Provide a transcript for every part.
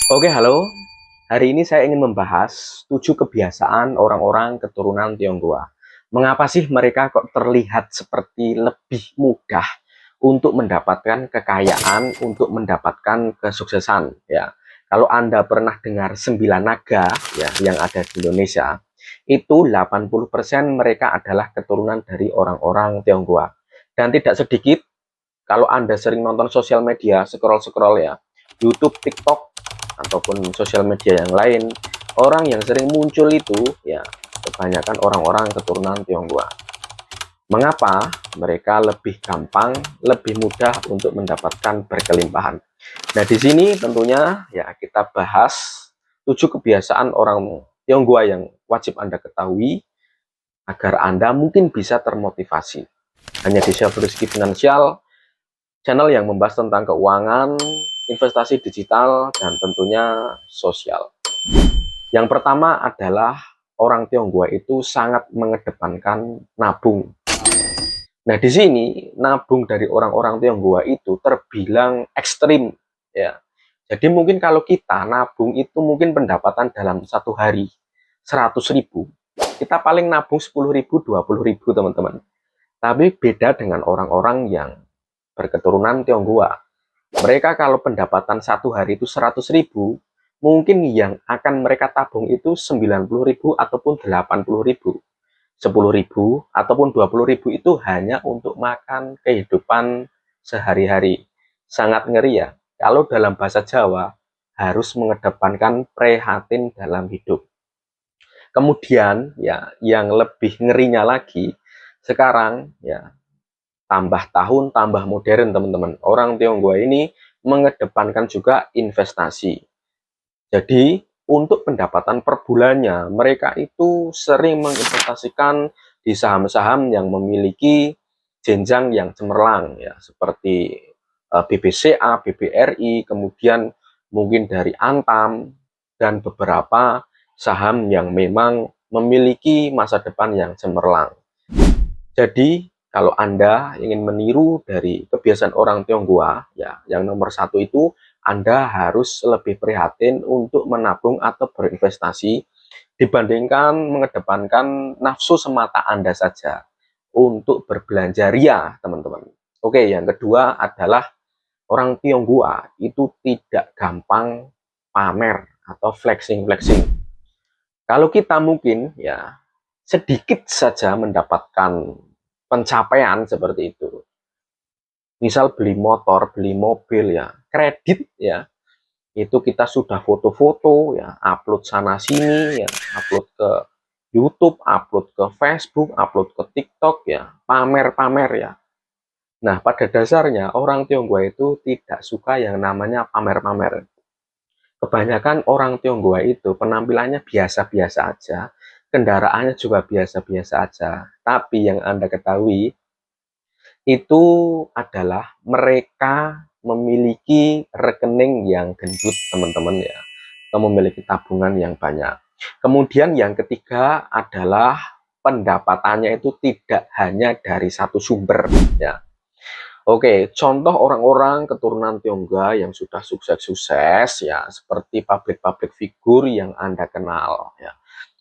Oke, halo. Hari ini saya ingin membahas 7 kebiasaan orang-orang keturunan Tionghoa. Mengapa sih mereka kok terlihat seperti lebih mudah untuk mendapatkan kekayaan, untuk mendapatkan kesuksesan, ya. Kalau Anda pernah dengar 9 naga ya yang ada di Indonesia, itu 80% mereka adalah keturunan dari orang-orang Tionghoa. Dan tidak sedikit kalau Anda sering nonton sosial media, scroll-scroll ya, YouTube, TikTok, ataupun sosial media yang lain, orang yang sering muncul itu ya kebanyakan orang-orang keturunan Tionghoa. Mengapa mereka lebih gampang, lebih mudah untuk mendapatkan berkelimpahan? Nah, di sini tentunya ya kita bahas 7 kebiasaan orang Tionghoa yang wajib Anda ketahui agar Anda mungkin bisa termotivasi. Hanya di Chef Rizky Finansial, channel yang membahas tentang keuangan, investasi digital, dan tentunya sosial. Yang pertama adalah orang Tionghoa itu sangat mengedepankan nabung. Nah, di sini nabung dari orang-orang Tionghoa itu terbilang ekstrim, ya. Jadi mungkin kalau kita nabung itu mungkin pendapatan dalam satu hari 100.000, kita paling nabung 10.000, 20.000 teman-teman. Tapi beda dengan orang-orang yang berketurunan Tionghoa. Mereka kalau pendapatan satu hari itu 100.000, mungkin yang akan mereka tabung itu 90.000 ataupun 80.000. 10.000 ataupun 20.000 itu hanya untuk makan kehidupan sehari-hari. Sangat ngeri ya. Kalau dalam bahasa Jawa harus mengedepankan prihatin dalam hidup. Kemudian ya yang lebih ngerinya lagi sekarang ya tambah tahun tambah modern teman-teman. Orang Tionghoa ini mengedepankan juga investasi. Jadi untuk pendapatan per bulannya mereka itu sering menginvestasikan di saham-saham yang memiliki jenjang yang cemerlang ya seperti BBCA, BBRI, kemudian mungkin dari Antam dan beberapa saham yang memang memiliki masa depan yang cemerlang. Jadi kalau Anda ingin meniru dari kebiasaan orang Tionghoa, ya, yang nomor satu itu Anda harus lebih prihatin untuk menabung atau berinvestasi dibandingkan mengedepankan nafsu semata Anda saja untuk berbelanja ria, teman-teman. Oke, yang kedua adalah orang Tionghoa itu tidak gampang pamer atau flexing-flexing. Kalau kita mungkin ya sedikit saja mendapatkan pencapaian seperti itu. Misal beli motor, beli mobil ya, kredit ya, itu kita sudah foto-foto ya, upload sana sini ya, upload ke YouTube, upload ke Facebook, upload ke TikTok ya, pamer-pamer ya. Nah, pada dasarnya orang Tionghoa itu tidak suka yang namanya pamer-pamer. Kebanyakan orang Tionghoa itu penampilannya biasa-biasa aja, kendaraannya juga biasa-biasa aja. Tapi yang Anda ketahui, itu adalah mereka memiliki rekening yang gendut, teman-teman ya. Atau memiliki tabungan yang banyak. Kemudian yang ketiga adalah pendapatannya itu tidak hanya dari satu sumber ya. Oke, contoh orang-orang keturunan Tionghoa yang sudah sukses-sukses ya, seperti pabrik-pabrik figur yang Anda kenal ya.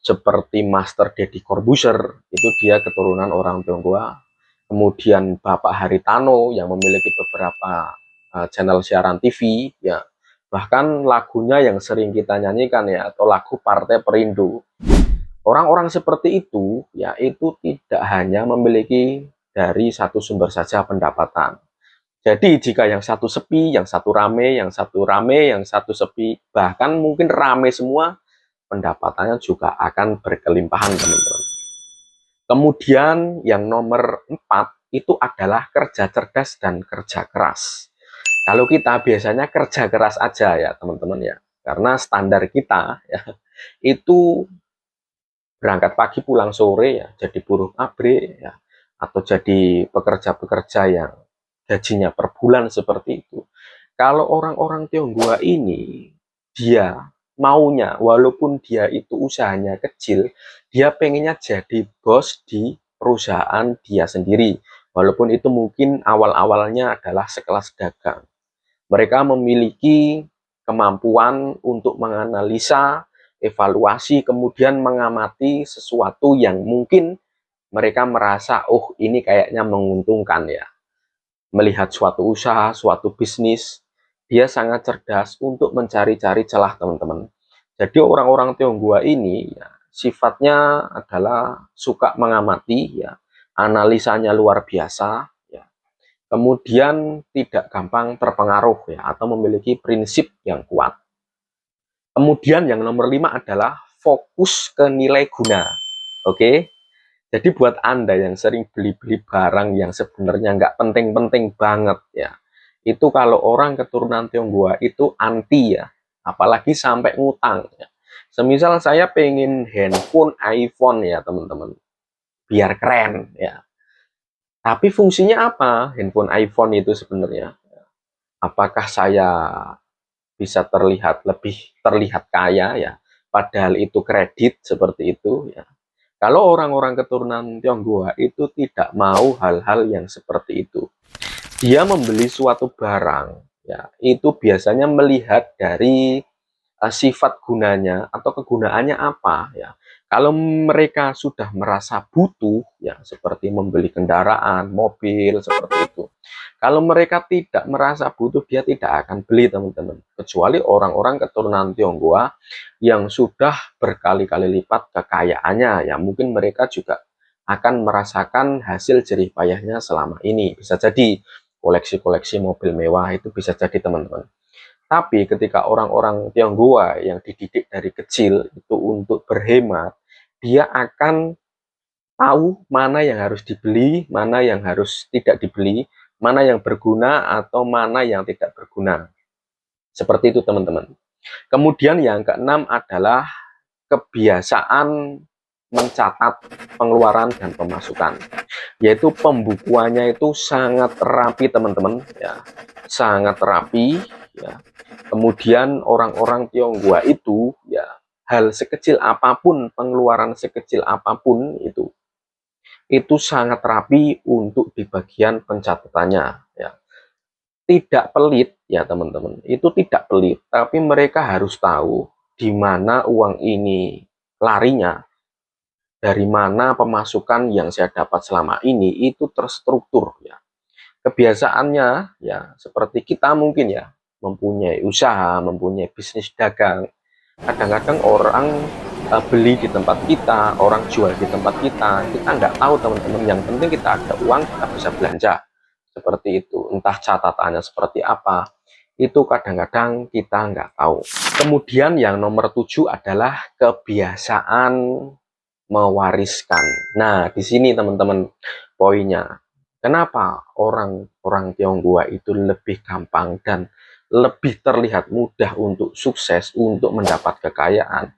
Seperti Master Deddy Corbuzier, itu dia keturunan orang Tionghoa. Kemudian Bapak Haritano yang memiliki beberapa channel siaran TV ya. Bahkan lagunya yang sering kita nyanyikan ya, atau lagu Partai Perindo. Orang-orang seperti itu ya, itu tidak hanya memiliki dari satu sumber saja pendapatan. Jadi jika yang satu sepi, yang satu rame, yang satu rame, yang satu sepi, bahkan mungkin rame semua, pendapatannya juga akan berkelimpahan, teman-teman. Kemudian yang nomor 4 itu adalah kerja cerdas dan kerja keras. Kalau kita biasanya kerja keras aja ya, teman-teman ya. Karena standar kita ya, itu berangkat pagi pulang sore ya, jadi buruh pabrik ya, atau jadi pekerja-pekerja yang gajinya per bulan seperti itu. Kalau orang-orang Tionghoa ini, dia maunya, walaupun dia itu usahanya kecil, dia pengennya jadi bos di perusahaan dia sendiri. Walaupun itu mungkin awal-awalnya adalah sekelas dagang. Mereka memiliki kemampuan untuk menganalisa, evaluasi, kemudian mengamati sesuatu yang mungkin mereka merasa, oh ini kayaknya menguntungkan ya. Melihat suatu usaha, suatu bisnis, dia sangat cerdas untuk mencari-cari celah teman-teman. Jadi orang-orang Tionghoa ini ya, sifatnya adalah suka mengamati ya, analisanya luar biasa ya. Kemudian tidak gampang terpengaruh ya, atau memiliki prinsip yang kuat. Kemudian yang nomor 5 adalah fokus ke nilai guna. Oke, jadi buat Anda yang sering beli-beli barang yang sebenarnya nggak penting-penting banget ya, itu kalau orang keturunan Tionghoa itu anti ya, apalagi sampai ngutang ya. Semisal saya pengen handphone iPhone ya teman-teman, biar keren ya. Tapi fungsinya apa handphone iPhone itu sebenarnya? Apakah saya bisa terlihat kaya ya, padahal itu kredit seperti itu ya. Kalau orang-orang keturunan Tionghoa itu tidak mau hal-hal yang seperti itu. Dia membeli suatu barang ya, itu biasanya melihat dari sifat gunanya atau kegunaannya apa ya. Kalau mereka sudah merasa butuh ya, seperti membeli kendaraan, mobil seperti itu. Kalau mereka tidak merasa butuh, dia tidak akan beli teman-teman. Kecuali orang-orang keturunan Tionghoa yang sudah berkali-kali lipat kekayaannya ya, mungkin mereka juga akan merasakan hasil jerih payahnya selama ini. Bisa jadi koleksi-koleksi mobil mewah itu bisa jadi teman-teman. Tapi ketika orang-orang Tionghoa yang dididik dari kecil itu untuk berhemat, dia akan tahu mana yang harus dibeli, mana yang harus tidak dibeli, mana yang berguna atau mana yang tidak berguna. Seperti itu teman-teman. Kemudian yang keenam adalah kebiasaan mencatat pengeluaran dan pemasukan. Yaitu pembukuannya itu sangat rapi teman-teman ya. Sangat rapi ya. Kemudian orang-orang Tionghoa itu ya, hal sekecil apapun, pengeluaran sekecil apapun itu sangat rapi untuk di bagian pencatatannya ya. Tidak pelit ya teman-teman, itu tidak pelit, tapi mereka harus tahu di mana uang ini larinya, dari mana pemasukan yang saya dapat selama ini itu terstruktur ya. Kebiasaannya ya seperti kita mungkin ya, mempunyai usaha, mempunyai bisnis dagang. Kadang-kadang orang beli di tempat kita, orang jual di tempat kita nggak tahu teman-teman. Yang penting kita ada uang, kita bisa belanja. Seperti itu. Entah catatannya seperti apa, itu kadang-kadang kita nggak tahu. Kemudian yang nomor 7 adalah kebiasaan mewariskan. Nah, di sini teman-teman poinnya. Kenapa orang-orang Tionghoa itu lebih gampang dan lebih terlihat mudah untuk sukses, untuk mendapat kekayaan?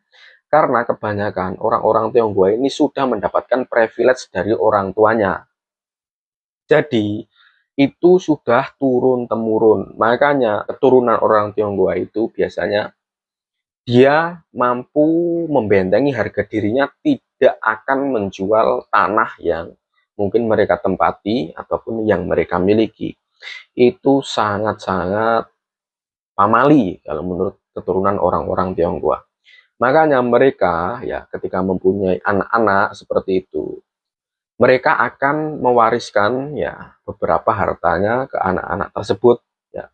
Karena kebanyakan orang-orang Tionghoa ini sudah mendapatkan privilege dari orang tuanya. Jadi, itu sudah turun-temurun. Makanya keturunan orang Tionghoa itu biasanya dia mampu membentengi harga dirinya, tidak akan menjual tanah yang mungkin mereka tempati ataupun yang mereka miliki. Itu sangat-sangat pamali kalau menurut keturunan orang-orang Tionghoa. Makanya mereka ya ketika mempunyai anak-anak seperti itu, mereka akan mewariskan ya beberapa hartanya ke anak-anak tersebut ya,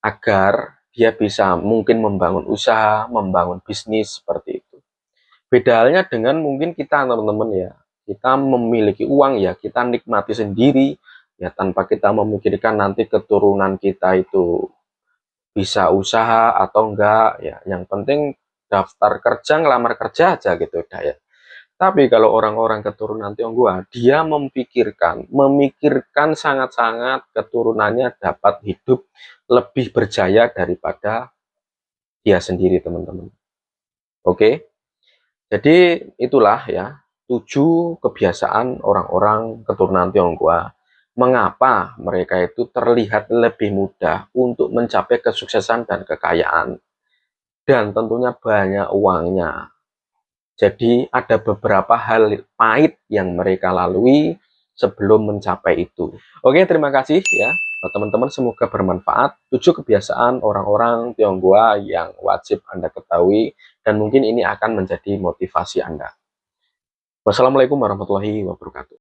agar dia bisa mungkin membangun usaha, membangun bisnis seperti itu. Beda halnya dengan mungkin kita teman-teman ya, kita memiliki uang ya, kita nikmati sendiri ya, tanpa kita memikirkan nanti keturunan kita itu bisa usaha atau enggak ya. Yang penting daftar kerja, ngelamar kerja aja gitu udah ya. Tapi kalau orang-orang keturunan Tionghoa, dia memikirkan sangat-sangat keturunannya dapat hidup lebih berjaya daripada dia sendiri teman-teman. Oke, jadi itulah ya 7 kebiasaan orang-orang keturunan Tionghoa. Mengapa mereka itu terlihat lebih mudah untuk mencapai kesuksesan dan kekayaan. Dan tentunya banyak uangnya. Jadi ada beberapa hal pahit yang mereka lalui sebelum mencapai itu. Oke, terima kasih ya. Buat teman-teman semoga bermanfaat. 7 kebiasaan orang-orang Tionghoa yang wajib Anda ketahui dan mungkin ini akan menjadi motivasi Anda. Wassalamualaikum warahmatullahi wabarakatuh.